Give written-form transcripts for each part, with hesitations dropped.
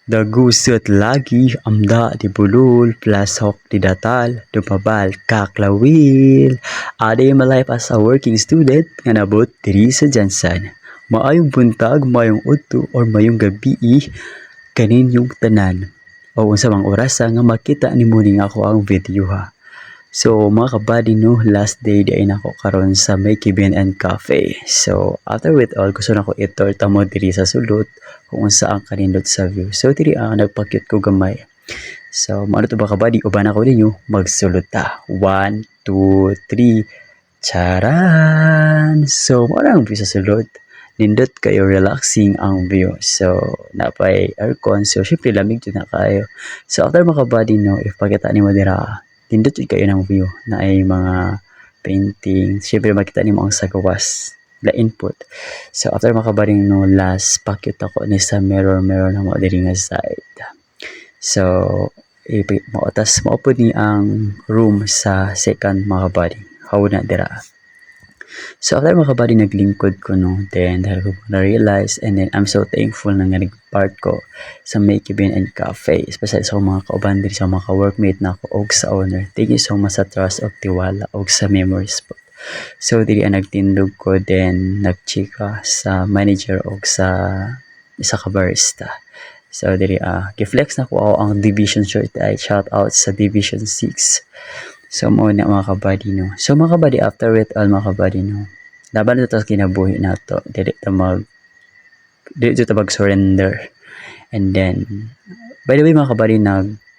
Dagusot lagi amda di bulul, plasok di datal, dumabal kaklawil. Aday malay pa sa working student nga nabot diri sa Jansan. Maayong buntag, maayong udto or mayong gabi kanin yung tanan. O unsa mang orasa nga makita ni mo ning ako ang video ha. So mga kabady no, last day di ay nako karon sa May Kibin and Cafe. So after with all, gusto na ko i-tour tamo diri sa sulod kung unsa ang kanindot sa view. So diri ang nagpakyut ko gamay. So maano to ba kabady, uban ako ninyo magsulod ta. 1 2 3 charan. So mao ang view sa sulod. Nindot kayo, relaxing ang view. So napay aircon, so syempre lamig jud na kayo. So after mga kabady no, if pakita nimo dira tindot kayo ng view na ay mga painting. Siyempre makita niyo ang sa gawas la input. So after makabaring no last packet ako ni sa mirror na mo diri nga side. So mautas mo po ni ang room sa second mga kabady. How na dira. So after mga kabady naglingkod ko no, then dahil ko na-realize and then I'm so thankful na nga nag-part ko sa Make Kibin and Cafe, especially sa mga kauban diri sa mga ka-workmate na ako og sa owner. Thank you so much sa trust of tiwala og sa memories po. So diri nagtindog ko, then nagchika sa manager og sa isa ka barista. So diri giflex na ko ang division shirt ay shout out sa division 6. So mo na mga kabady no. So mga kabady, after it all mga kabady no, laban na ito sa kinabuhi na to. Dili ito mag surrender. And then by the way mga kabady,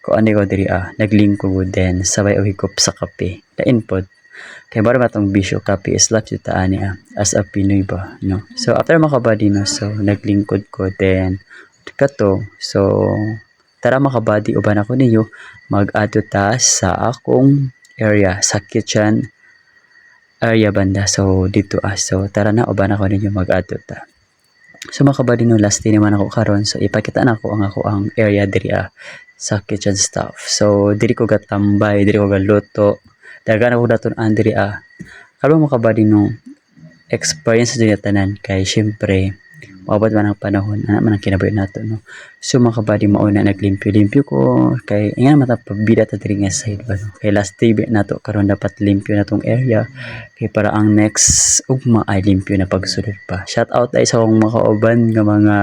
kuan ko diri naglink ko then sabay higop sa kape. Lain pod. Kay bara matong bisyo kape is life jud ta ani as a Pinoy ba no. So after mga kabady no, so naglingkod ko then kato. So tara mga kabady, uban ako ninyo mag-adto ta sa akong area sa kitchen area banda. So dito so tara na, uban ako ninyo mag-adto ta. So mga kabady no, last day naman ako karon, so ipakita na ako ang area diri sa kitchen stuff. So diri ko gatambay, diri ko galuto, dagan ako daton diri karon mga kabady no, experience din tanan kay syempre maabot man ang panahon ana man ang kinabuhi nato no. So mga kabady, mauna naglimpyo-limpyo ko kay nga matapabida ta diri nga side ba no? Kay last day nato karon dapat limpyo na tong area kay para ang next ugma ay limpyo na pagsulod pa. Shout out ay sa akong makauban nga mga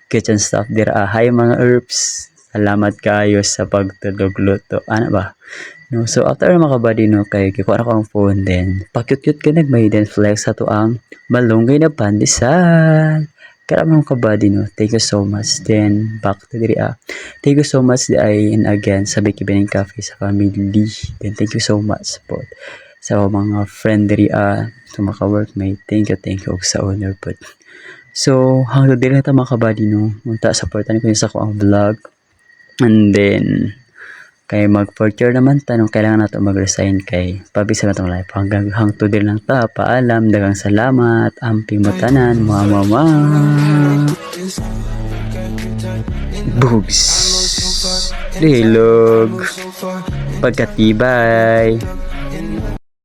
kitchen staff dira. Hi mga herbs, salamat kayo sa pagtulog luto ana ba no. So after mga kabady no, kay kikuha ko ang phone, then pakyut-kyut ka nagmay, then flex ato ang malunggay na pandesal. Kaya mga kabady no, thank you so much. Then back to diri thank you so much and again sa Make Kibin and Cafe sa family. Then thank you so much po sa mga friend diri sa mga workmate. Thank you sa owner po. So hanggang diri na ta mga kabady no, munta supportan ko sa ako ang vlog. And then kay mag-4th year naman tanong kailangan nato mag-resign kay pabisa na tong life. Hanggang hangtod din lang ta, paalam, dagang salamat, amping matanan, mama. Boobs. Lilog. Pagkatibay.